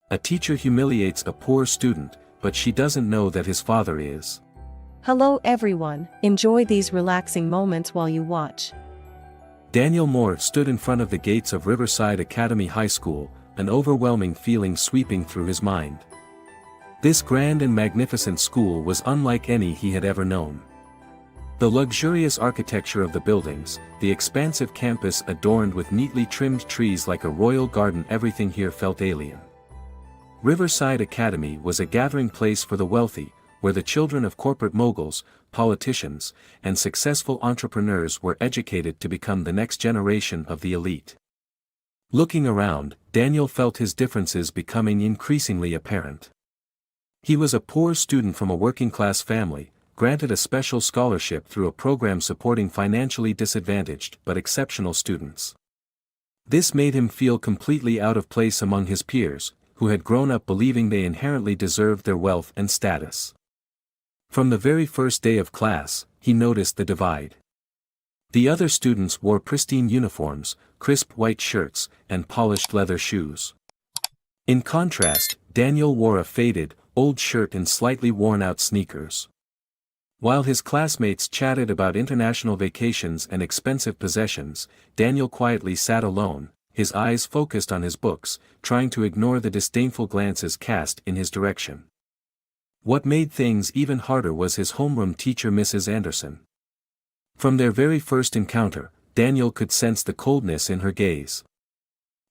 A teacher humiliates a poor student, but she doesn't know that his father is. Hello everyone, enjoy these relaxing moments while you watch. Daniel Moore stood in front of the gates of Riverside Academy High School, an overwhelming feeling sweeping through his mind. This grand and magnificent school was unlike any he had ever known. The luxurious architecture of the buildings, the expansive campus adorned with neatly trimmed trees like a royal garden, everything here felt alien. Riverside Academy was a gathering place for the wealthy, where the children of corporate moguls, politicians, and successful entrepreneurs were educated to become the next generation of the elite. Looking around, Daniel felt his differences becoming increasingly apparent. He was a poor student from a working-class family, granted a special scholarship through a program supporting financially disadvantaged but exceptional students. This made him feel completely out of place among his peers, who had grown up believing they inherently deserved their wealth and status. From the very first day of class, he noticed the divide. The other students wore pristine uniforms, crisp white shirts, and polished leather shoes. In contrast, Daniel wore a faded, old shirt and slightly worn-out sneakers. While his classmates chatted about international vacations and expensive possessions, Daniel quietly sat alone, his eyes focused on his books, trying to ignore the disdainful glances cast in his direction. What made things even harder was his homeroom teacher, Mrs. Anderson. From their very first encounter, Daniel could sense the coldness in her gaze.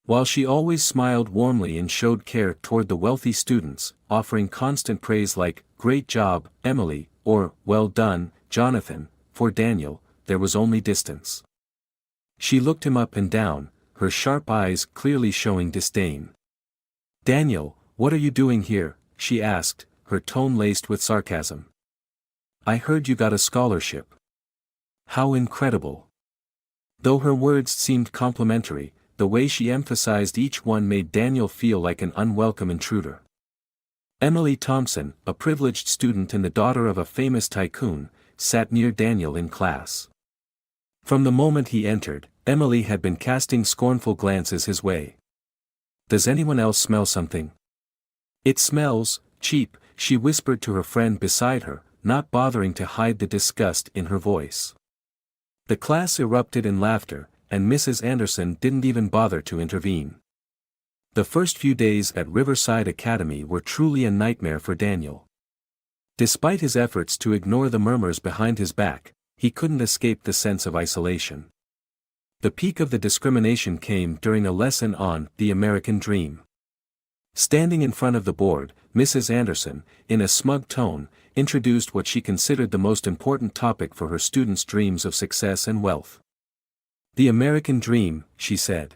While she always smiled warmly and showed care toward the wealthy students, offering constant praise like, "Great job, Emily," or, "Well done, Jonathan," for Daniel, there was only distance. She looked him up and down, her sharp eyes clearly showing disdain. "Daniel, what are you doing here?" she asked, her tone laced with sarcasm. "I heard you got a scholarship." "How incredible!" Though her words seemed complimentary, the way she emphasized each one made Daniel feel like an unwelcome intruder. Emily Thompson, a privileged student and the daughter of a famous tycoon, sat near Daniel in class. From the moment he entered, Emily had been casting scornful glances his way. "Does anyone else smell something?" "It smells cheap," she whispered to her friend beside her, not bothering to hide the disgust in her voice. The class erupted in laughter, and Mrs. Anderson didn't even bother to intervene. The first few days at Riverside Academy were truly a nightmare for Daniel. Despite his efforts to ignore the murmurs behind his back, he couldn't escape the sense of isolation. The peak of the discrimination came during a lesson on the American Dream. Standing in front of the board, Mrs. Anderson, in a smug tone, introduced what she considered the most important topic for her students' dreams of success and wealth. "The American Dream," she said,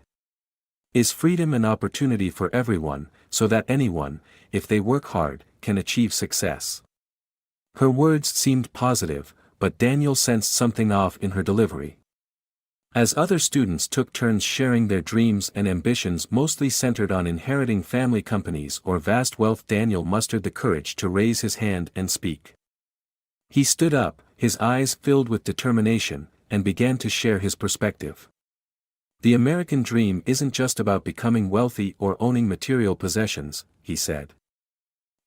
"is freedom and opportunity for everyone, so that anyone, if they work hard, can achieve success." Her words seemed positive, but Daniel sensed something off in her delivery. As other students took turns sharing their dreams and ambitions mostly centered on inheriting family companies or vast wealth, Daniel mustered the courage to raise his hand and speak. He stood up, his eyes filled with determination, and began to share his perspective. "The American dream isn't just about becoming wealthy or owning material possessions," he said.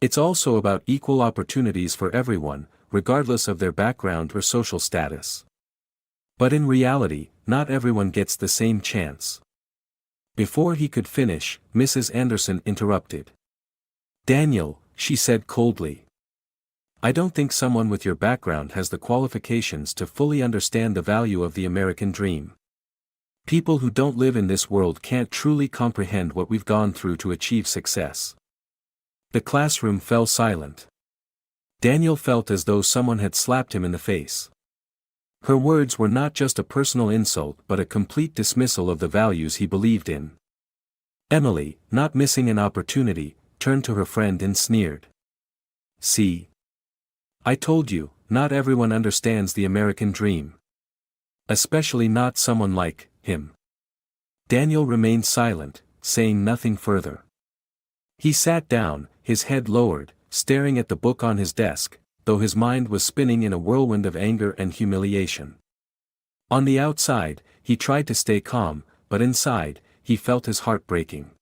"It's also about equal opportunities for everyone, regardless of their background or social status. But in reality, not everyone gets the same chance." Before he could finish, Mrs. Anderson interrupted. "Daniel," she said coldly, "I don't think someone with your background has the qualifications to fully understand the value of the American dream. People who don't live in this world can't truly comprehend what we've gone through to achieve success." The classroom fell silent. Daniel felt as though someone had slapped him in the face. Her words were not just a personal insult but a complete dismissal of the values he believed in. Emily, not missing an opportunity, turned to her friend and sneered. "See? I told you, not everyone understands the American dream. Especially not someone like him." Daniel remained silent, saying nothing further. He sat down, his head lowered, staring at the book on his desk, though his mind was spinning in a whirlwind of anger and humiliation. On the outside, he tried to stay calm, but inside, he felt his heart breaking.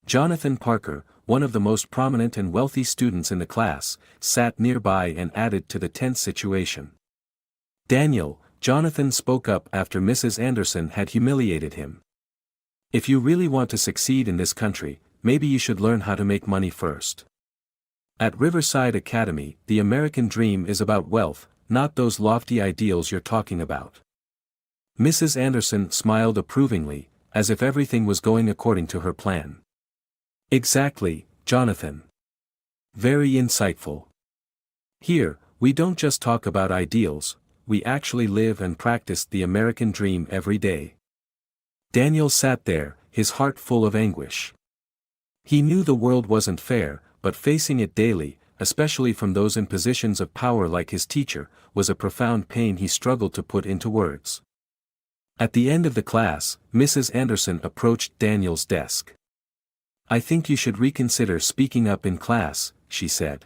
Jonathan Parker, one of the most prominent and wealthy students in the class, sat nearby and added to the tense situation. "Daniel," Jonathan spoke up after Mrs. Anderson had humiliated him. "If you really want to succeed in this country, maybe you should learn how to make money first. At Riverside Academy, the American dream is about wealth, not those lofty ideals you're talking about." Mrs. Anderson smiled approvingly, as if everything was going according to her plan. "Exactly, Jonathan. Very insightful. Here, we don't just talk about ideals, we actually live and practice the American dream every day." Daniel sat there, his heart full of anguish. He knew the world wasn't fair, but facing it daily, especially from those in positions of power like his teacher, was a profound pain he struggled to put into words. At the end of the class, Mrs. Anderson approached Daniel's desk. "I think you should reconsider speaking up in class," she said.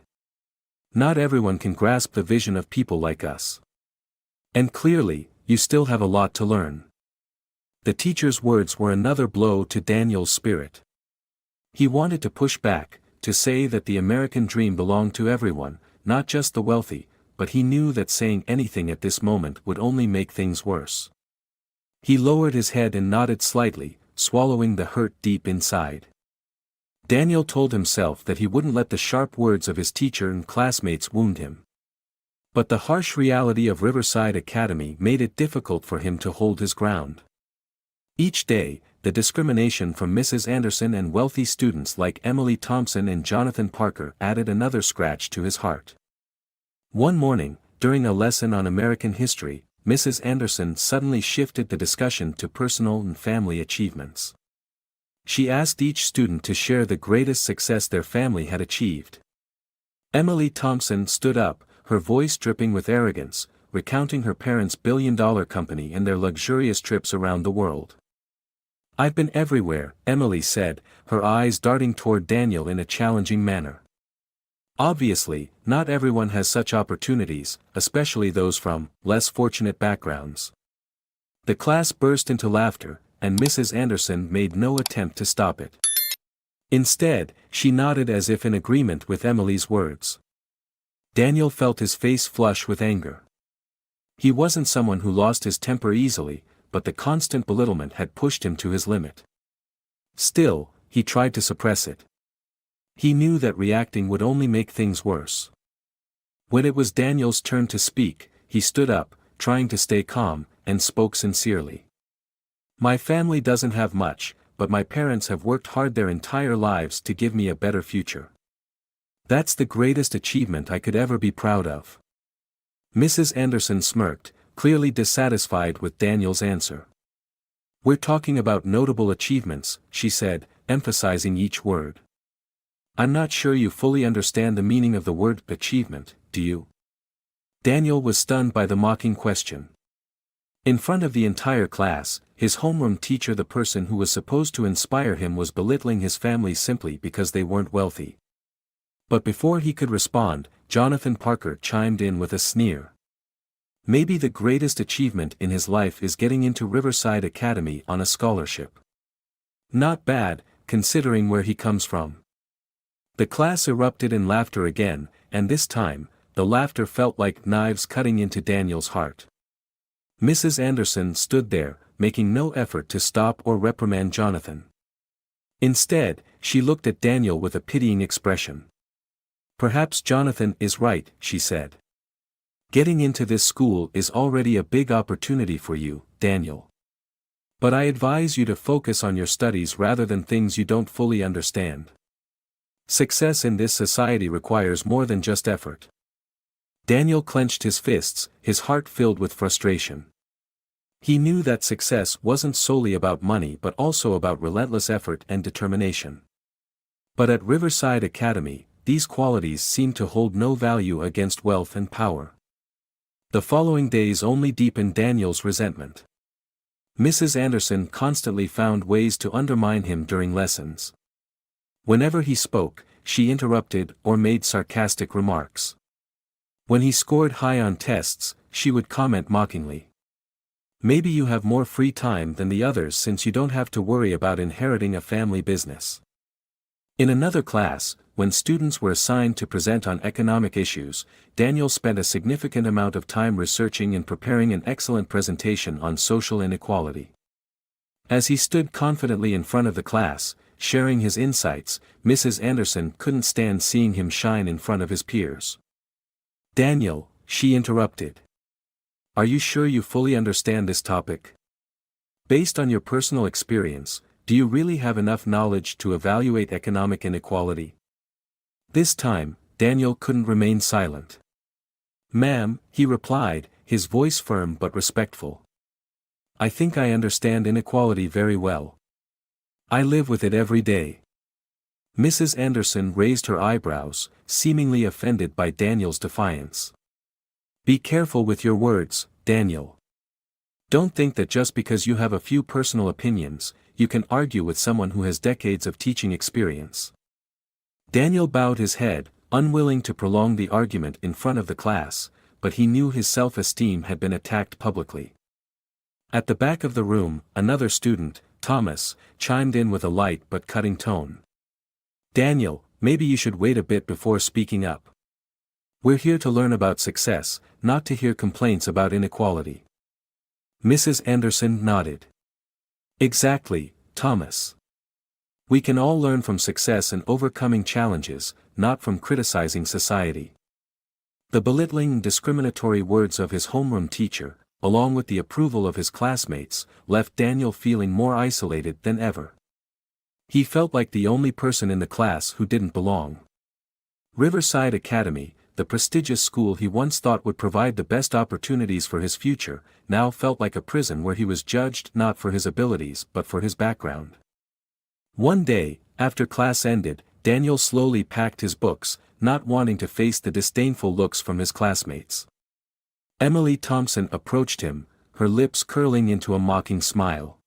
"Not everyone can grasp the vision of people like us. And clearly, you still have a lot to learn." The teacher's words were another blow to Daniel's spirit. He wanted to push back, to say that the American dream belonged to everyone, not just the wealthy, but he knew that saying anything at this moment would only make things worse. He lowered his head and nodded slightly, swallowing the hurt deep inside. Daniel told himself that he wouldn't let the sharp words of his teacher and classmates wound him. But the harsh reality of Riverside Academy made it difficult for him to hold his ground. Each day, the discrimination from Mrs. Anderson and wealthy students like Emily Thompson and Jonathan Parker added another scratch to his heart. One morning, during a lesson on American history, Mrs. Anderson suddenly shifted the discussion to personal and family achievements. She asked each student to share the greatest success their family had achieved. Emily Thompson stood up, her voice dripping with arrogance, recounting her parents' billion-dollar company and their luxurious trips around the world. "I've been everywhere," Emily said, her eyes darting toward Daniel in a challenging manner. "Obviously, not everyone has such opportunities, especially those from less fortunate backgrounds." The class burst into laughter, and Mrs. Anderson made no attempt to stop it. Instead, she nodded as if in agreement with Emily's words. Daniel felt his face flush with anger. He wasn't someone who lost his temper easily, but the constant belittlement had pushed him to his limit. Still, he tried to suppress it. He knew that reacting would only make things worse. When it was Daniel's turn to speak, he stood up, trying to stay calm, and spoke sincerely. "My family doesn't have much, but my parents have worked hard their entire lives to give me a better future. That's the greatest achievement I could ever be proud of." Mrs. Anderson smirked, clearly dissatisfied with Daniel's answer. "We're talking about notable achievements," she said, emphasizing each word. "I'm not sure you fully understand the meaning of the word achievement, do you?" Daniel was stunned by the mocking question. In front of the entire class, his homeroom teacher, the person who was supposed to inspire him, was belittling his family simply because they weren't wealthy. But before he could respond, Jonathan Parker chimed in with a sneer. "Maybe the greatest achievement in his life is getting into Riverside Academy on a scholarship. Not bad, considering where he comes from." The class erupted in laughter again, and this time, the laughter felt like knives cutting into Daniel's heart. Mrs. Anderson stood there, making no effort to stop or reprimand Jonathan. Instead, she looked at Daniel with a pitying expression. "Perhaps Jonathan is right," she said. "Getting into this school is already a big opportunity for you, Daniel. But I advise you to focus on your studies rather than things you don't fully understand. Success in this society requires more than just effort." Daniel clenched his fists, his heart filled with frustration. He knew that success wasn't solely about money but also about relentless effort and determination. But at Riverside Academy, these qualities seemed to hold no value against wealth and power. The following days only deepened Daniel's resentment. Mrs. Anderson constantly found ways to undermine him during lessons. Whenever he spoke, she interrupted or made sarcastic remarks. When he scored high on tests, she would comment mockingly. "Maybe you have more free time than the others since you don't have to worry about inheriting a family business." In another class, when students were assigned to present on economic issues, Daniel spent a significant amount of time researching and preparing an excellent presentation on social inequality. As he stood confidently in front of the class, sharing his insights, Mrs. Anderson couldn't stand seeing him shine in front of his peers. "Daniel," she interrupted. "Are you sure you fully understand this topic? Based on your personal experience, do you really have enough knowledge to evaluate economic inequality?" This time, Daniel couldn't remain silent. "Ma'am," he replied, his voice firm but respectful. "I think I understand inequality very well. I live with it every day." Mrs. Anderson raised her eyebrows, seemingly offended by Daniel's defiance. "Be careful with your words, Daniel. Don't think that just because you have a few personal opinions, you can argue with someone who has decades of teaching experience." Daniel bowed his head, unwilling to prolong the argument in front of the class, but he knew his self-esteem had been attacked publicly. At the back of the room, another student, Thomas, chimed in with a light but cutting tone. "Daniel, maybe you should wait a bit before speaking up. We're here to learn about success, not to hear complaints about inequality." Mrs. Anderson nodded. "Exactly, Thomas. We can all learn from success and overcoming challenges, not from criticizing society." The belittling, discriminatory words of his homeroom teacher, along with the approval of his classmates, left Daniel feeling more isolated than ever. He felt like the only person in the class who didn't belong. Riverside Academy, the prestigious school he once thought would provide the best opportunities for his future, now felt like a prison where he was judged not for his abilities but for his background. One day, after class ended, Daniel slowly packed his books, not wanting to face the disdainful looks from his classmates. Emily Thompson approached him, her lips curling into a mocking smile.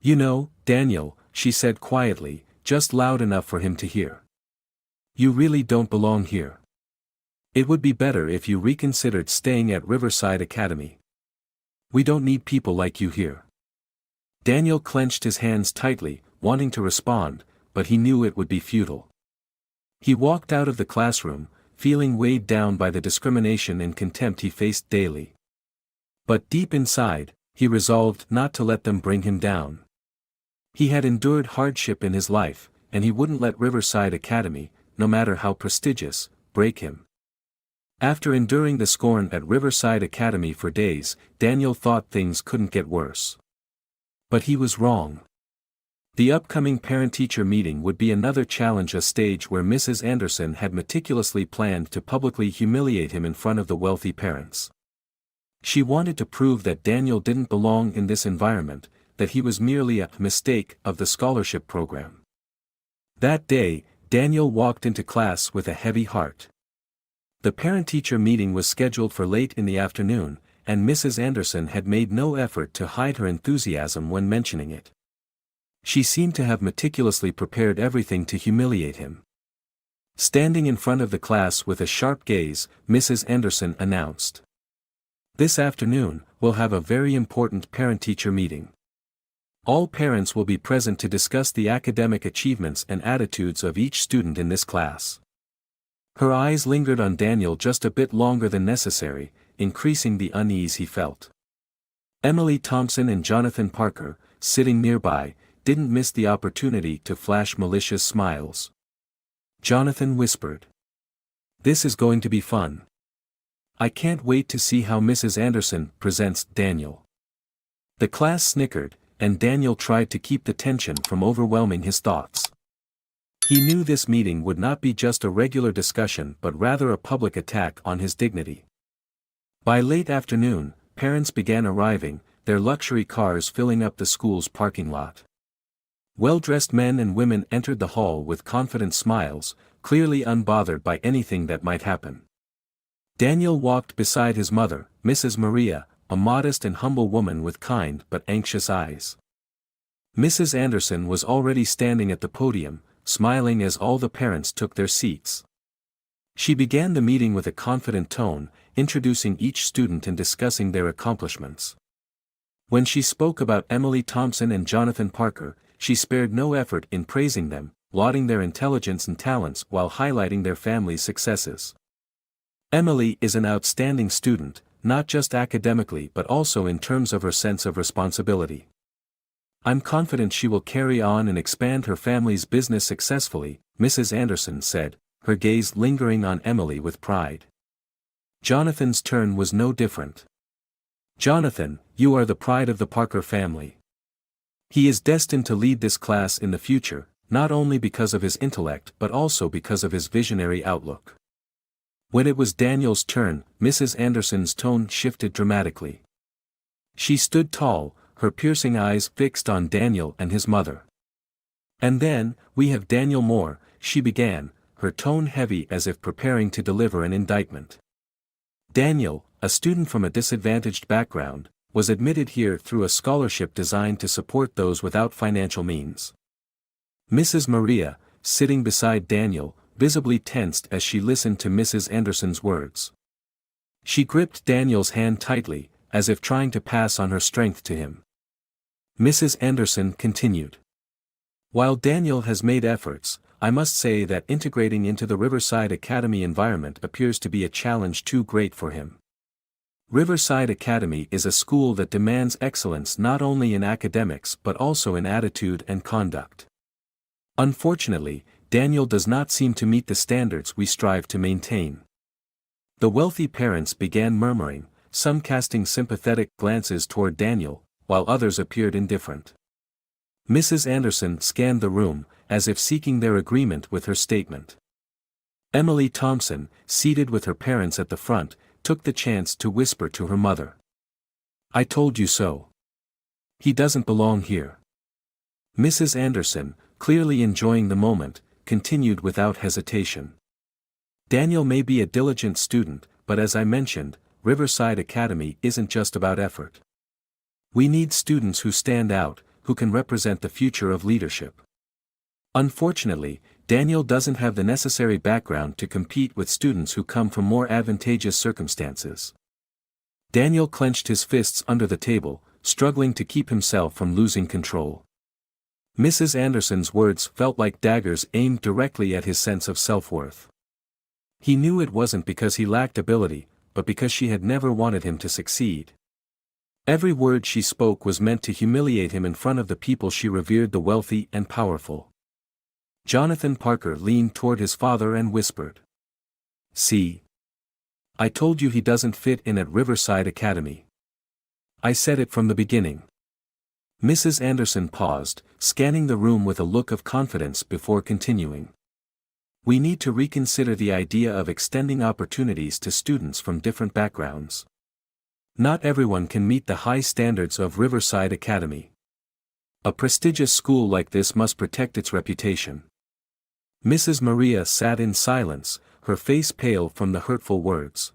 "You know, Daniel," she said quietly, just loud enough for him to hear. "You really don't belong here. It would be better if you reconsidered staying at Riverside Academy. We don't need people like you here." Daniel clenched his hands tightly, wanting to respond, but he knew it would be futile. He walked out of the classroom, feeling weighed down by the discrimination and contempt he faced daily. But deep inside, he resolved not to let them bring him down. He had endured hardship in his life, and he wouldn't let Riverside Academy, no matter how prestigious, break him. After enduring the scorn at Riverside Academy for days, Daniel thought things couldn't get worse. But he was wrong. The upcoming parent-teacher meeting would be another challenge, a stage where Mrs. Anderson had meticulously planned to publicly humiliate him in front of the wealthy parents. She wanted to prove that Daniel didn't belong in this environment, that he was merely a mistake of the scholarship program. That day, Daniel walked into class with a heavy heart. The parent-teacher meeting was scheduled for late in the afternoon, and Mrs. Anderson had made no effort to hide her enthusiasm when mentioning it. She seemed to have meticulously prepared everything to humiliate him. Standing in front of the class with a sharp gaze, Mrs. Anderson announced, "This afternoon, we'll have a very important parent-teacher meeting. All parents will be present to discuss the academic achievements and attitudes of each student in this class." Her eyes lingered on Daniel just a bit longer than necessary, increasing the unease he felt. Emily Thompson and Jonathan Parker, sitting nearby, didn't miss the opportunity to flash malicious smiles. Jonathan whispered, "This is going to be fun. I can't wait to see how Mrs. Anderson presents Daniel." The class snickered, and Daniel tried to keep the tension from overwhelming his thoughts. He knew this meeting would not be just a regular discussion but rather a public attack on his dignity. By late afternoon, parents began arriving, their luxury cars filling up the school's parking lot. Well-dressed men and women entered the hall with confident smiles, clearly unbothered by anything that might happen. Daniel walked beside his mother, Mrs. Maria, a modest and humble woman with kind but anxious eyes. Mrs. Anderson was already standing at the podium, smiling as all the parents took their seats. She began the meeting with a confident tone, introducing each student and discussing their accomplishments. When she spoke about Emily Thompson and Jonathan Parker, she spared no effort in praising them, lauding their intelligence and talents while highlighting their family's successes. Emily is an outstanding student, not just academically but also in terms of her sense of responsibility. I'm confident she will carry on and expand her family's business successfully, Mrs. Anderson said, her gaze lingering on Emily with pride. Jonathan's turn was no different. Jonathan, you are the pride of the Parker family. He is destined to lead this class in the future, not only because of his intellect but also because of his visionary outlook. When it was Daniel's turn, Mrs. Anderson's tone shifted dramatically. She stood tall, her piercing eyes fixed on Daniel and his mother. And then, we have Daniel Moore, she began, her tone heavy as if preparing to deliver an indictment. Daniel, a student from a disadvantaged background, was admitted here through a scholarship designed to support those without financial means. Mrs. Maria, sitting beside Daniel, visibly tensed as she listened to Mrs. Anderson's words. She gripped Daniel's hand tightly, as if trying to pass on her strength to him. Mrs. Anderson continued. While Daniel has made efforts, I must say that integrating into the Riverside Academy environment appears to be a challenge too great for him. Riverside Academy is a school that demands excellence not only in academics but also in attitude and conduct. Unfortunately, Daniel does not seem to meet the standards we strive to maintain. The wealthy parents began murmuring, some casting sympathetic glances toward Daniel, while others appeared indifferent. Mrs. Anderson scanned the room, as if seeking their agreement with her statement. Emily Thompson, seated with her parents at the front, took the chance to whisper to her mother. I told you so. He doesn't belong here. Mrs. Anderson, clearly enjoying the moment, continued without hesitation. Daniel may be a diligent student, but as I mentioned, Riverside Academy isn't just about effort. We need students who stand out, who can represent the future of leadership. Unfortunately, Daniel doesn't have the necessary background to compete with students who come from more advantageous circumstances. Daniel clenched his fists under the table, struggling to keep himself from losing control. Mrs. Anderson's words felt like daggers aimed directly at his sense of self-worth. He knew it wasn't because he lacked ability, but because she had never wanted him to succeed. Every word she spoke was meant to humiliate him in front of the people she revered, the wealthy and powerful. Jonathan Parker leaned toward his father and whispered. See? I told you he doesn't fit in at Riverside Academy. I said it from the beginning. Mrs. Anderson paused, scanning the room with a look of confidence before continuing. We need to reconsider the idea of extending opportunities to students from different backgrounds. Not everyone can meet the high standards of Riverside Academy. A prestigious school like this must protect its reputation. Mrs. Maria sat in silence, her face pale from the hurtful words.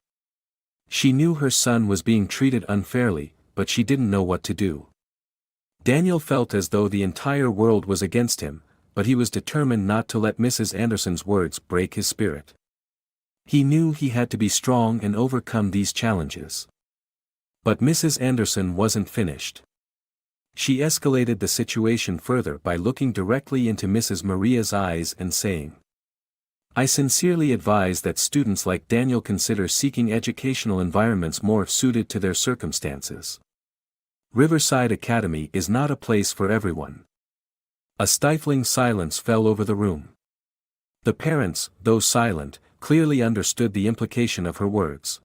She knew her son was being treated unfairly, but she didn't know what to do. Daniel felt as though the entire world was against him, but he was determined not to let Mrs. Anderson's words break his spirit. He knew he had to be strong and overcome these challenges. But Mrs. Anderson wasn't finished. She escalated the situation further by looking directly into Mrs. Maria's eyes and saying, I sincerely advise that students like Daniel consider seeking educational environments more suited to their circumstances. Riverside Academy is not a place for everyone. A stifling silence fell over the room. The parents, though silent, clearly understood the implication of her words.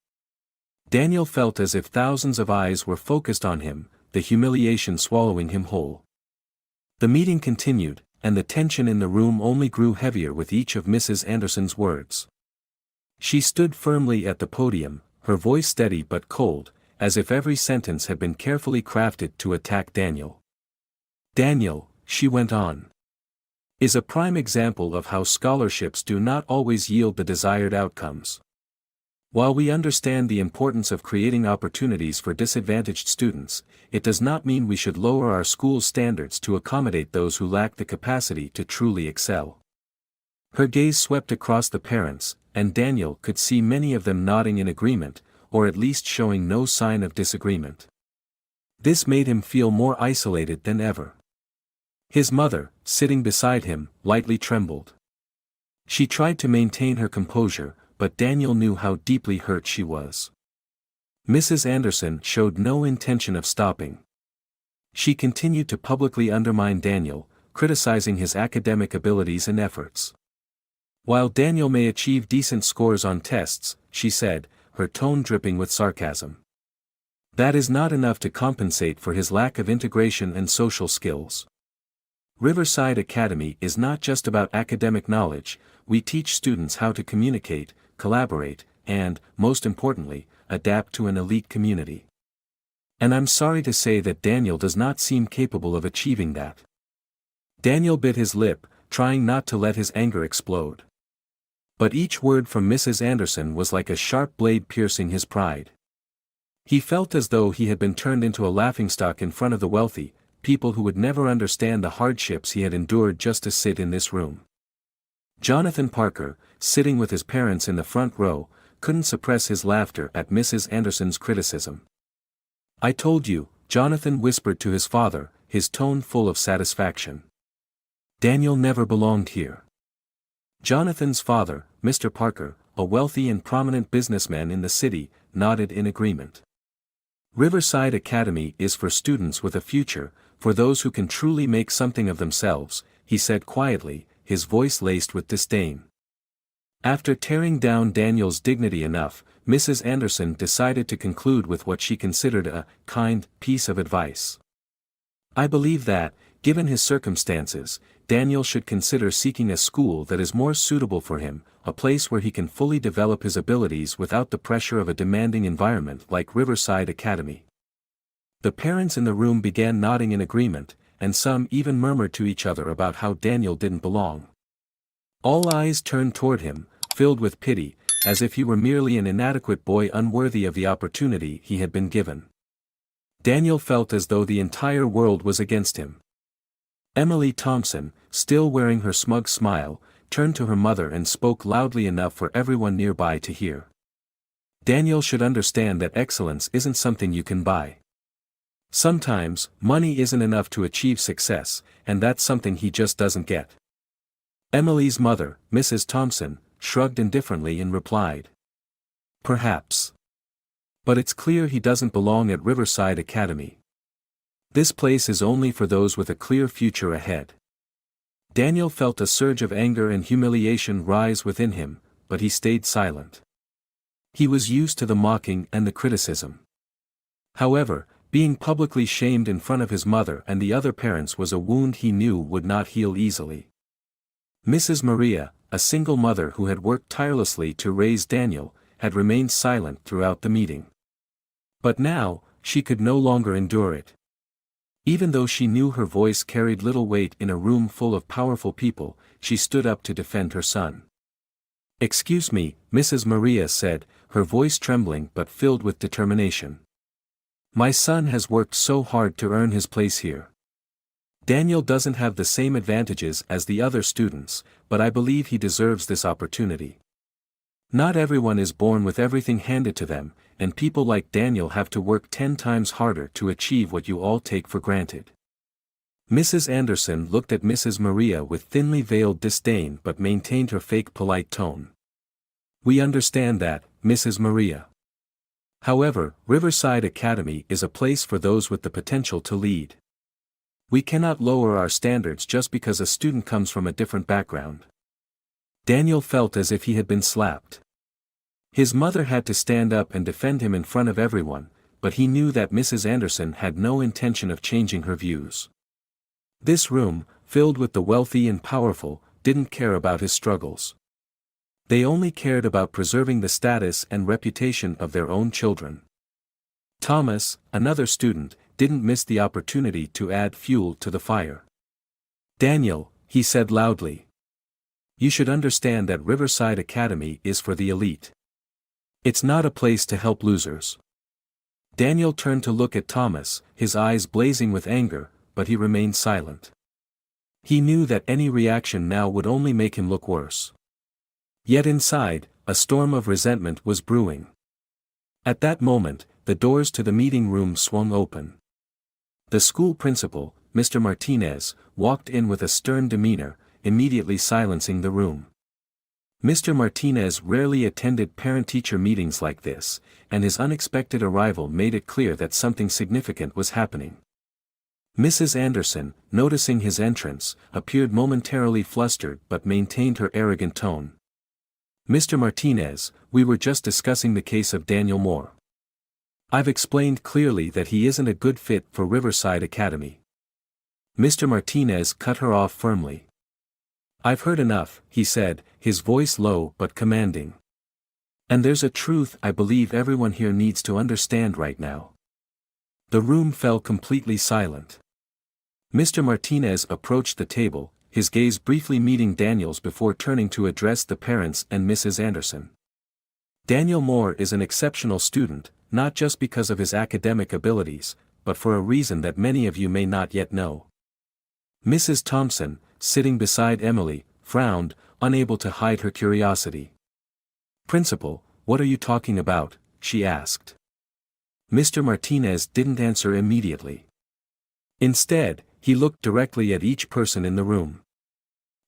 Daniel felt as if thousands of eyes were focused on him, the humiliation swallowing him whole. The meeting continued, and the tension in the room only grew heavier with each of Mrs. Anderson's words. She stood firmly at the podium, her voice steady but cold, as if every sentence had been carefully crafted to attack Daniel. Daniel, she went on, is a prime example of how scholarships do not always yield the desired outcomes. While we understand the importance of creating opportunities for disadvantaged students, it does not mean we should lower our school's standards to accommodate those who lack the capacity to truly excel. Her gaze swept across the parents, and Daniel could see many of them nodding in agreement, or at least showing no sign of disagreement. This made him feel more isolated than ever. His mother, sitting beside him, lightly trembled. She tried to maintain her composure, but Daniel knew how deeply hurt she was. Mrs. Anderson showed no intention of stopping. She continued to publicly undermine Daniel, criticizing his academic abilities and efforts. While Daniel may achieve decent scores on tests, she said, her tone dripping with sarcasm, that is not enough to compensate for his lack of integration and social skills. Riverside Academy is not just about academic knowledge, we teach students how to communicate, collaborate, and, most importantly, adapt to an elite community. And I'm sorry to say that Daniel does not seem capable of achieving that. Daniel bit his lip, trying not to let his anger explode. But each word from Mrs. Anderson was like a sharp blade piercing his pride. He felt as though he had been turned into a laughingstock in front of the wealthy, people who would never understand the hardships he had endured just to sit in this room. Jonathan Parker, sitting with his parents in the front row, couldn't suppress his laughter at Mrs. Anderson's criticism. I told you, Jonathan whispered to his father, his tone full of satisfaction. Daniel never belonged here. Jonathan's father, Mr. Parker, a wealthy and prominent businessman in the city, nodded in agreement. Riverside Academy is for students with a future, for those who can truly make something of themselves, he said quietly, his voice laced with disdain. After tearing down Daniel's dignity enough, Mrs. Anderson decided to conclude with what she considered a kind piece of advice. I believe that, given his circumstances, Daniel should consider seeking a school that is more suitable for him, a place where he can fully develop his abilities without the pressure of a demanding environment like Riverside Academy. The parents in the room began nodding in agreement, and some even murmured to each other about how Daniel didn't belong. All eyes turned toward him, filled with pity, as if he were merely an inadequate boy unworthy of the opportunity he had been given. Daniel felt as though the entire world was against him. Emily Thompson, still wearing her smug smile, turned to her mother and spoke loudly enough for everyone nearby to hear. Daniel should understand that excellence isn't something you can buy. Sometimes, money isn't enough to achieve success, and that's something he just doesn't get. Emily's mother, Mrs. Thompson, shrugged indifferently and replied, perhaps. But it's clear he doesn't belong at Riverside Academy. This place is only for those with a clear future ahead. Daniel felt a surge of anger and humiliation rise within him, but he stayed silent. He was used to the mocking and the criticism. However, being publicly shamed in front of his mother and the other parents was a wound he knew would not heal easily. Mrs. Maria, a single mother who had worked tirelessly to raise Daniel, had remained silent throughout the meeting. But now, she could no longer endure it. Even though she knew her voice carried little weight in a room full of powerful people, she stood up to defend her son. Excuse me, Mrs. Maria said, her voice trembling but filled with determination. My son has worked so hard to earn his place here. Daniel doesn't have the same advantages as the other students, but I believe he deserves this opportunity. Not everyone is born with everything handed to them, and people like Daniel have to work 10 times harder to achieve what you all take for granted. Mrs. Anderson looked at Mrs. Maria with thinly veiled disdain but maintained her fake polite tone. We understand that, Mrs. Maria. However, Riverside Academy is a place for those with the potential to lead. We cannot lower our standards just because a student comes from a different background. Daniel felt as if he had been slapped. His mother had to stand up and defend him in front of everyone, but he knew that Mrs. Anderson had no intention of changing her views. This room, filled with the wealthy and powerful, didn't care about his struggles. They only cared about preserving the status and reputation of their own children. Thomas, another student, didn't miss the opportunity to add fuel to the fire. Daniel, he said loudly. You should understand that Riverside Academy is for the elite. It's not a place to help losers. Daniel turned to look at Thomas, his eyes blazing with anger, but he remained silent. He knew that any reaction now would only make him look worse. Yet inside, a storm of resentment was brewing. At that moment, the doors to the meeting room swung open. The school principal, Mr. Martinez, walked in with a stern demeanor, immediately silencing the room. Mr. Martinez rarely attended parent-teacher meetings like this, and his unexpected arrival made it clear that something significant was happening. Mrs. Anderson, noticing his entrance, appeared momentarily flustered but maintained her arrogant tone. "Mr. Martinez, we were just discussing the case of Daniel Moore. I've explained clearly that he isn't a good fit for Riverside Academy." Mr. Martinez cut her off firmly. "I've heard enough," he said, his voice low but commanding. "And there's a truth I believe everyone here needs to understand right now." The room fell completely silent. Mr. Martinez approached the table, his gaze briefly meeting Daniel's before turning to address the parents and Mrs. Anderson. "Daniel Moore is an exceptional student, not just because of his academic abilities, but for a reason that many of you may not yet know." Mrs. Thompson, sitting beside Emily, frowned, unable to hide her curiosity. "Principal, what are you talking about?" she asked. Mr. Martinez didn't answer immediately. Instead, he looked directly at each person in the room.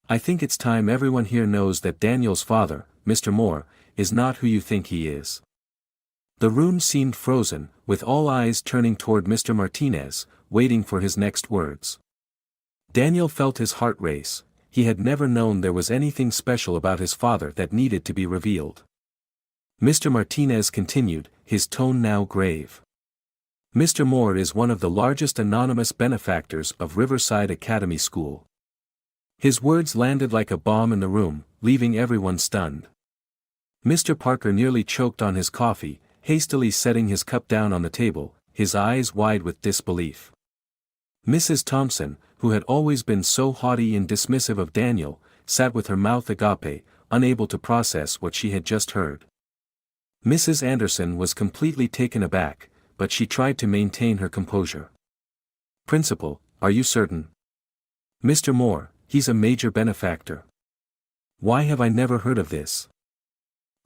"I think it's time everyone here knows that Daniel's father, Mr. Moore, is not who you think he is." The room seemed frozen, with all eyes turning toward Mr. Martinez, waiting for his next words. Daniel felt his heart race. He had never known there was anything special about his father that needed to be revealed. Mr. Martinez continued, his tone now grave. "Mr. Moore is one of the largest anonymous benefactors of Riverside Academy School." His words landed like a bomb in the room, leaving everyone stunned. Mr. Parker nearly choked on his coffee, hastily setting his cup down on the table, his eyes wide with disbelief. Mrs. Thompson, who had always been so haughty and dismissive of Daniel, sat with her mouth agape, unable to process what she had just heard. Mrs. Anderson was completely taken aback, but she tried to maintain her composure. "Principal, are you certain? Mr. Moore, he's a major benefactor. Why have I never heard of this?"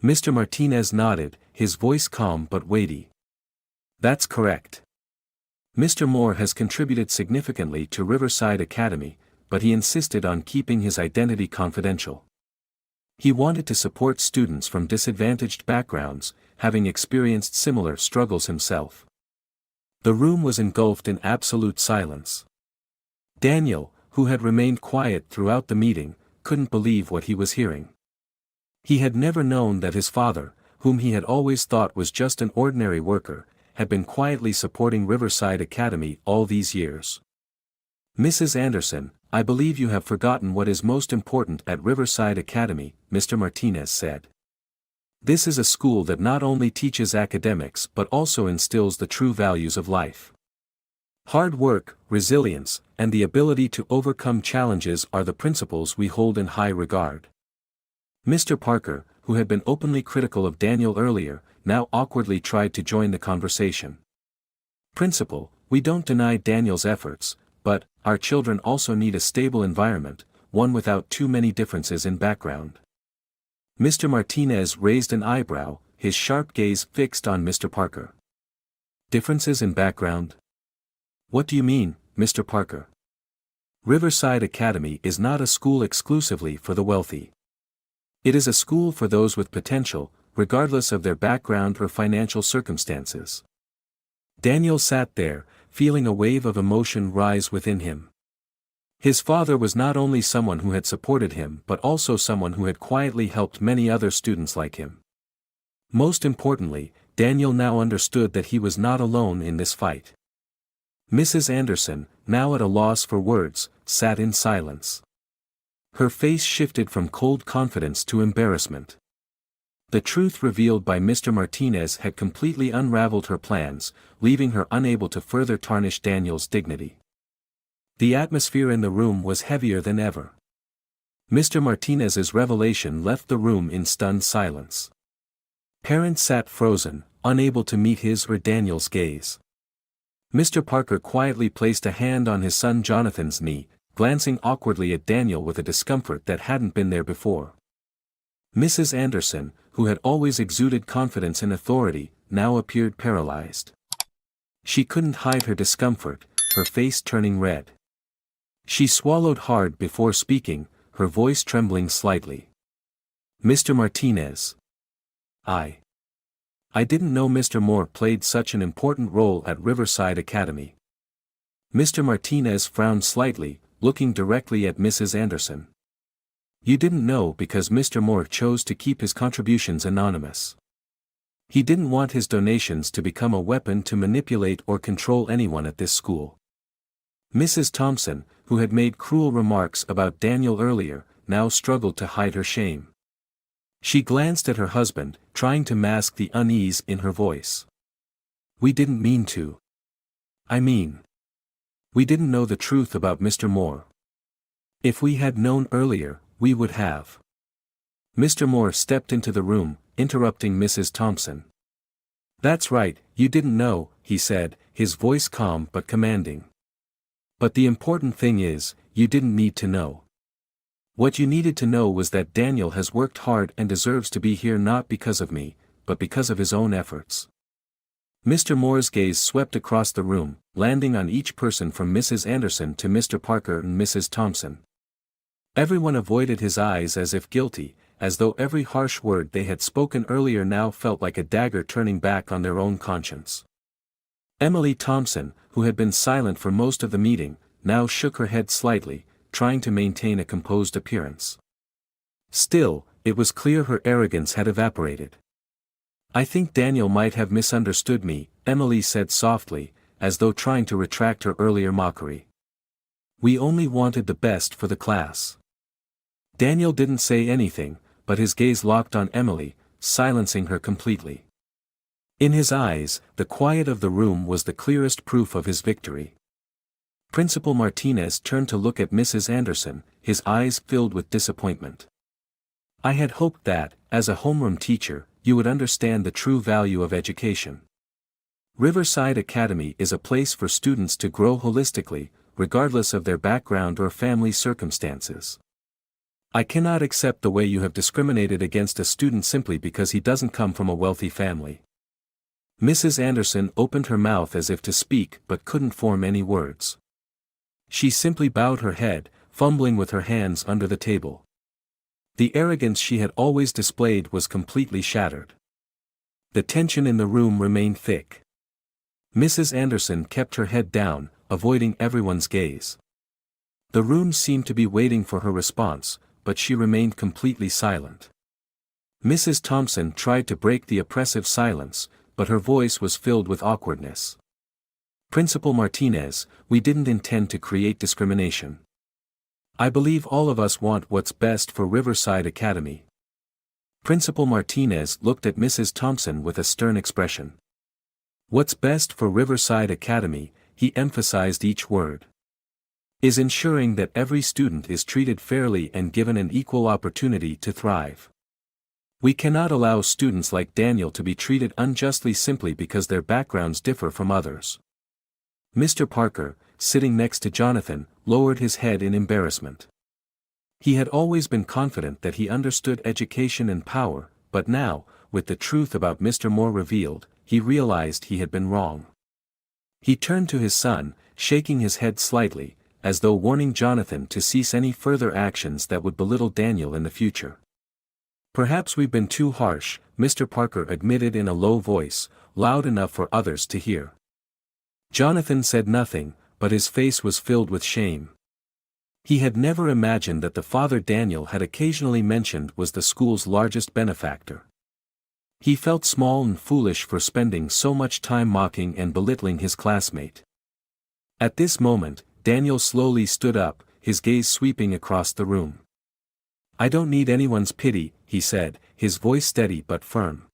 Mr. Martinez nodded, his voice calm but weighty. "That's correct. Mr. Moore has contributed significantly to Riverside Academy, but he insisted on keeping his identity confidential. He wanted to support students from disadvantaged backgrounds, having experienced similar struggles himself." The room was engulfed in absolute silence. Daniel, who had remained quiet throughout the meeting, couldn't believe what he was hearing. He had never known that his father, whom he had always thought was just an ordinary worker, had been quietly supporting Riverside Academy all these years. "Mrs. Anderson, I believe you have forgotten what is most important at Riverside Academy," Mr. Martinez said. "This is a school that not only teaches academics but also instills the true values of life. Hard work, resilience, and the ability to overcome challenges are the principles we hold in high regard." Mr. Parker, who had been openly critical of Daniel earlier, now awkwardly tried to join the conversation. "Principal, we don't deny Daniel's efforts, but our children also need a stable environment, one without too many differences in background." Mr. Martinez raised an eyebrow, his sharp gaze fixed on Mr. Parker. "Differences in background? What do you mean, Mr. Parker? Riverside Academy is not a school exclusively for the wealthy. It is a school for those with potential, regardless of their background or financial circumstances." Daniel sat there, feeling a wave of emotion rise within him. His father was not only someone who had supported him but also someone who had quietly helped many other students like him. Most importantly, Daniel now understood that he was not alone in this fight. Mrs. Anderson, now at a loss for words, sat in silence. Her face shifted from cold confidence to embarrassment. The truth revealed by Mr. Martinez had completely unraveled her plans, leaving her unable to further tarnish Daniel's dignity. The atmosphere in the room was heavier than ever. Mr. Martinez's revelation left the room in stunned silence. Parents sat frozen, unable to meet his or Daniel's gaze. Mr. Parker quietly placed a hand on his son Jonathan's knee, glancing awkwardly at Daniel with a discomfort that hadn't been there before. Mrs. Anderson, who had always exuded confidence and authority, now appeared paralyzed. She couldn't hide her discomfort, her face turning red. She swallowed hard before speaking, her voice trembling slightly. Mr. Martinez. I didn't know Mr. Moore played such an important role at Riverside Academy. Mr. Martinez frowned slightly, looking directly at Mrs. Anderson. You didn't know because Mr. Moore chose to keep his contributions anonymous. He didn't want his donations to become a weapon to manipulate or control anyone at this school. Mrs. Thompson, who had made cruel remarks about Daniel earlier, now struggled to hide her shame. She glanced at her husband, trying to mask the unease in her voice. We didn't mean to. We didn't know the truth about Mr. Moore. If we had known earlier, we would have. Mr. Moore stepped into the room, interrupting Mrs. Thompson. That's right, you didn't know, he said, his voice calm but commanding. But the important thing is, you didn't need to know. What you needed to know was that Daniel has worked hard and deserves to be here not because of me, but because of his own efforts. Mr. Moore's gaze swept across the room, landing on each person from Mrs. Anderson to Mr. Parker and Mrs. Thompson. Everyone avoided his eyes as if guilty, as though every harsh word they had spoken earlier now felt like a dagger turning back on their own conscience. Emily Thompson, who had been silent for most of the meeting, now shook her head slightly, trying to maintain a composed appearance. Still, it was clear her arrogance had evaporated. I think Daniel might have misunderstood me, Emily said softly, as though trying to retract her earlier mockery. We only wanted the best for the class. Daniel didn't say anything, but his gaze locked on Emily, silencing her completely. In his eyes, the quiet of the room was the clearest proof of his victory. Principal Martinez turned to look at Mrs. Anderson, his eyes filled with disappointment. I had hoped that, as a homeroom teacher, you would understand the true value of education. Riverside Academy is a place for students to grow holistically, regardless of their background or family circumstances. I cannot accept the way you have discriminated against a student simply because he doesn't come from a wealthy family. Mrs. Anderson opened her mouth as if to speak but couldn't form any words. She simply bowed her head, fumbling with her hands under the table. The arrogance she had always displayed was completely shattered. The tension in the room remained thick. Mrs. Anderson kept her head down, avoiding everyone's gaze. The room seemed to be waiting for her response, but she remained completely silent. Mrs. Thompson tried to break the oppressive silence, but her voice was filled with awkwardness. Principal Martinez, we didn't intend to create discrimination. I believe all of us want what's best for Riverside Academy. Principal Martinez looked at Mrs. Thompson with a stern expression. What's best for Riverside Academy, he emphasized each word, is ensuring that every student is treated fairly and given an equal opportunity to thrive. We cannot allow students like Daniel to be treated unjustly simply because their backgrounds differ from others. Mr. Parker, sitting next to Jonathan, lowered his head in embarrassment. He had always been confident that he understood education and power, but now, with the truth about Mr. Moore revealed, he realized he had been wrong. He turned to his son, shaking his head slightly, as though warning Jonathan to cease any further actions that would belittle Daniel in the future. Perhaps we've been too harsh, Mr. Parker admitted in a low voice, loud enough for others to hear. Jonathan said nothing, but his face was filled with shame. He had never imagined that the father Daniel had occasionally mentioned was the school's largest benefactor. He felt small and foolish for spending so much time mocking and belittling his classmate. At this moment, Daniel slowly stood up, his gaze sweeping across the room. I don't need anyone's pity, he said, his voice steady but firm.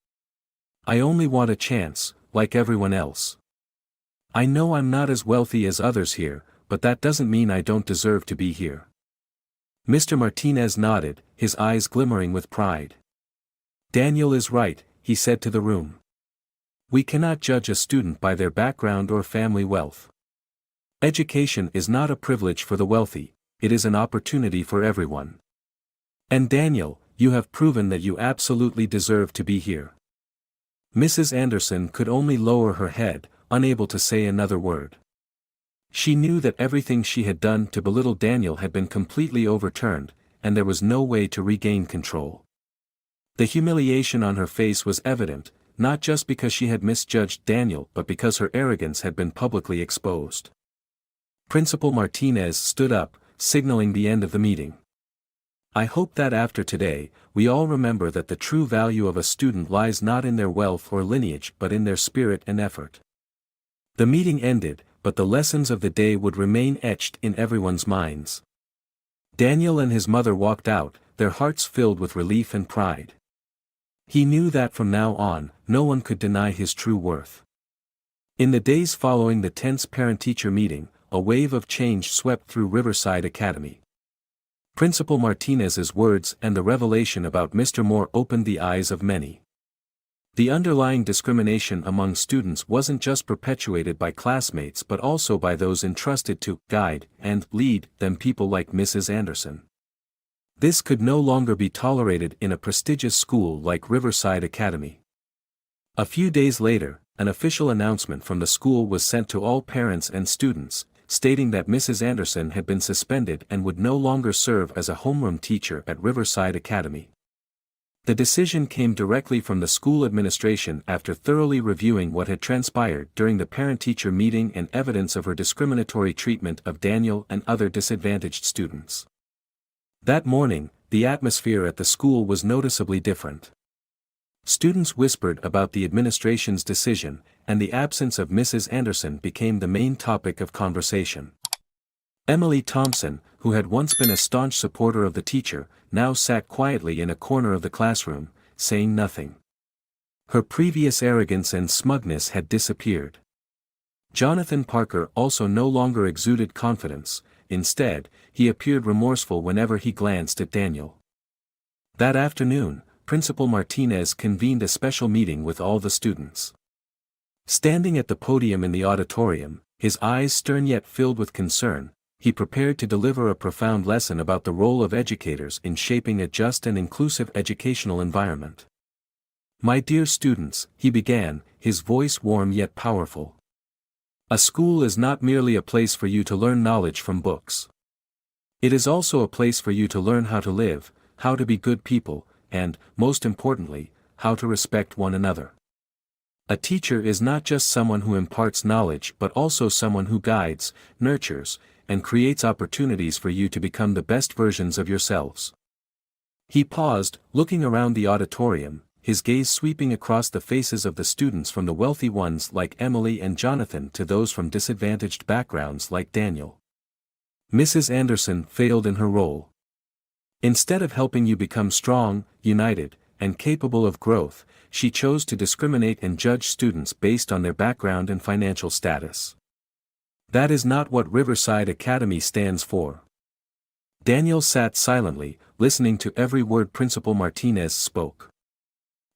I only want a chance, like everyone else. I know I'm not as wealthy as others here, but that doesn't mean I don't deserve to be here. Mr. Martinez nodded, his eyes glimmering with pride. Daniel is right, he said to the room. We cannot judge a student by their background or family wealth. Education is not a privilege for the wealthy, it is an opportunity for everyone. And Daniel, you have proven that you absolutely deserve to be here. Mrs. Anderson could only lower her head, unable to say another word. She knew that everything she had done to belittle Daniel had been completely overturned, and there was no way to regain control. The humiliation on her face was evident, not just because she had misjudged Daniel but because her arrogance had been publicly exposed. Principal Martinez stood up, signaling the end of the meeting. I hope that after today, we all remember that the true value of a student lies not in their wealth or lineage but in their spirit and effort. The meeting ended, but the lessons of the day would remain etched in everyone's minds. Daniel and his mother walked out, their hearts filled with relief and pride. He knew that from now on, no one could deny his true worth. In the days following the tense parent-teacher meeting, a wave of change swept through Riverside Academy. Principal Martinez's words and the revelation about Mr. Moore opened the eyes of many. The underlying discrimination among students wasn't just perpetuated by classmates but also by those entrusted to guide and lead them, people like Mrs. Anderson. This could no longer be tolerated in a prestigious school like Riverside Academy. A few days later, an official announcement from the school was sent to all parents and students, stating that Mrs. Anderson had been suspended and would no longer serve as a homeroom teacher at Riverside Academy. The decision came directly from the school administration after thoroughly reviewing what had transpired during the parent-teacher meeting and evidence of her discriminatory treatment of Daniel and other disadvantaged students. That morning, the atmosphere at the school was noticeably different. Students whispered about the administration's decision, and the absence of Mrs. Anderson became the main topic of conversation. Emily Thompson, who had once been a staunch supporter of the teacher, now sat quietly in a corner of the classroom, saying nothing. Her previous arrogance and smugness had disappeared. Jonathan Parker also no longer exuded confidence. Instead, he appeared remorseful whenever he glanced at Daniel. That afternoon, Principal Martinez convened a special meeting with all the students. Standing at the podium in the auditorium, his eyes stern yet filled with concern, he prepared to deliver a profound lesson about the role of educators in shaping a just and inclusive educational environment. My dear students, he began, his voice warm yet powerful. A school is not merely a place for you to learn knowledge from books. It is also a place for you to learn how to live, how to be good people, and, most importantly, how to respect one another. A teacher is not just someone who imparts knowledge but also someone who guides, nurtures, and creates opportunities for you to become the best versions of yourselves. He paused, looking around the auditorium, his gaze sweeping across the faces of the students from the wealthy ones like Emily and Jonathan to those from disadvantaged backgrounds like Daniel. Mrs. Anderson failed in her role. Instead of helping you become strong, united, and capable of growth, she chose to discriminate and judge students based on their background and financial status. That is not what Riverside Academy stands for. Daniel sat silently, listening to every word Principal Martinez spoke.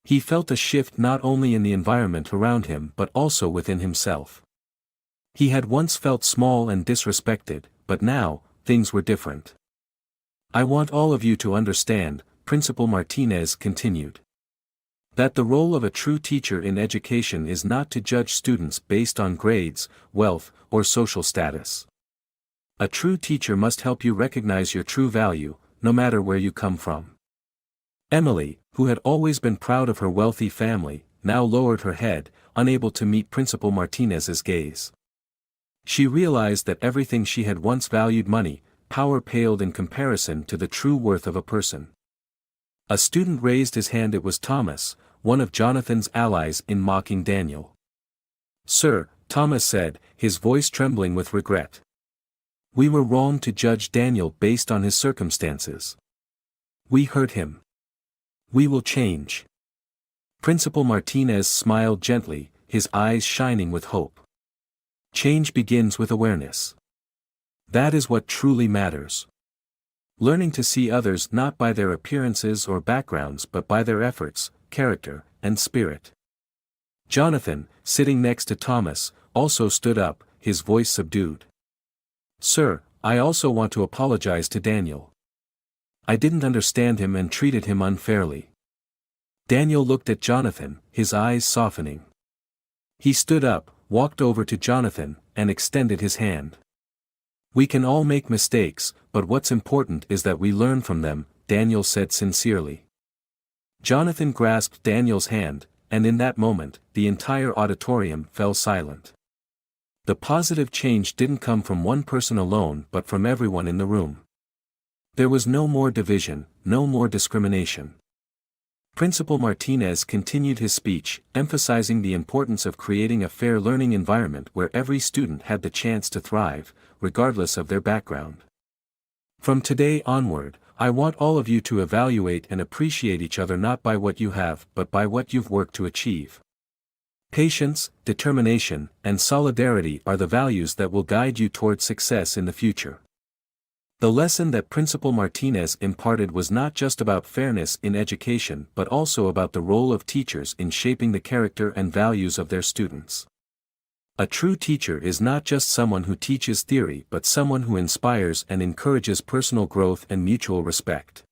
He felt a shift not only in the environment around him but also within himself. He had once felt small and disrespected, but now, things were different. I want all of you to understand, Principal Martinez continued, that the role of a true teacher in education is not to judge students based on grades, wealth, or social status. A true teacher must help you recognize your true value, no matter where you come from. Emily, who had always been proud of her wealthy family, now lowered her head, unable to meet Principal Martinez's gaze. She realized that everything she had once valued, money, power, paled in comparison to the true worth of a person. A student raised his hand. It was Thomas, one of Jonathan's allies, in mocking Daniel. "Sir," Thomas said, his voice trembling with regret. "We were wrong to judge Daniel based on his circumstances. We hurt him. We will change." Principal Martinez smiled gently, his eyes shining with hope. Change begins with awareness. That is what truly matters. Learning to see others not by their appearances or backgrounds but by their efforts, character, and spirit. Jonathan, sitting next to Thomas, also stood up, his voice subdued. "Sir, I also want to apologize to Daniel. I didn't understand him and treated him unfairly." Daniel looked at Jonathan, his eyes softening. He stood up, walked over to Jonathan, and extended his hand. We can all make mistakes, but what's important is that we learn from them, Daniel said sincerely. Jonathan grasped Daniel's hand, and in that moment, the entire auditorium fell silent. The positive change didn't come from one person alone but from everyone in the room. There was no more division, no more discrimination. Principal Martinez continued his speech, emphasizing the importance of creating a fair learning environment where every student had the chance to thrive, regardless of their background. From today onward, I want all of you to evaluate and appreciate each other not by what you have but by what you've worked to achieve. Patience, determination, and solidarity are the values that will guide you toward success in the future. The lesson that Principal Martinez imparted was not just about fairness in education but also about the role of teachers in shaping the character and values of their students. A true teacher is not just someone who teaches theory but someone who inspires and encourages personal growth and mutual respect.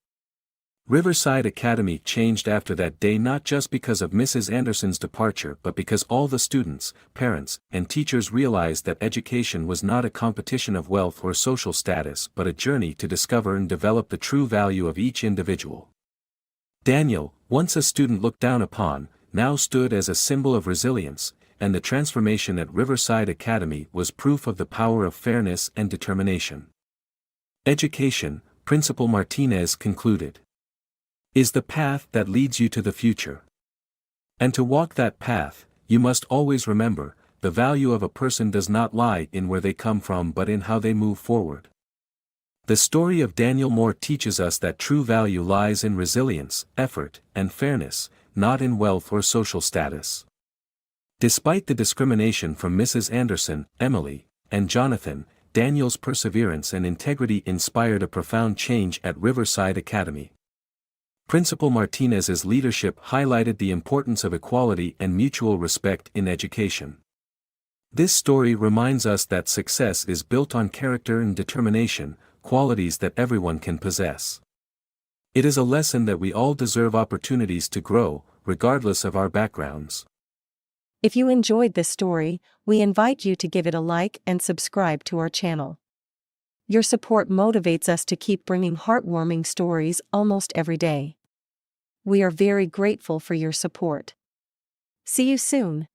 Riverside Academy changed after that day not just because of Mrs. Anderson's departure but because all the students, parents, and teachers realized that education was not a competition of wealth or social status but a journey to discover and develop the true value of each individual. Daniel, once a student looked down upon, now stood as a symbol of resilience, and the transformation at Riverside Academy was proof of the power of fairness and determination. Education, Principal Martinez concluded, is the path that leads you to the future. And to walk that path, you must always remember, the value of a person does not lie in where they come from but in how they move forward. The story of Daniel Moore teaches us that true value lies in resilience, effort, and fairness, not in wealth or social status. Despite the discrimination from Mrs. Anderson, Emily, and Jonathan, Daniel's perseverance and integrity inspired a profound change at Riverside Academy. Principal Martinez's leadership highlighted the importance of equality and mutual respect in education. This story reminds us that success is built on character and determination, qualities that everyone can possess. It is a lesson that we all deserve opportunities to grow, regardless of our backgrounds. If you enjoyed this story, we invite you to give it a like and subscribe to our channel. Your support motivates us to keep bringing heartwarming stories almost every day. We are very grateful for your support. See you soon.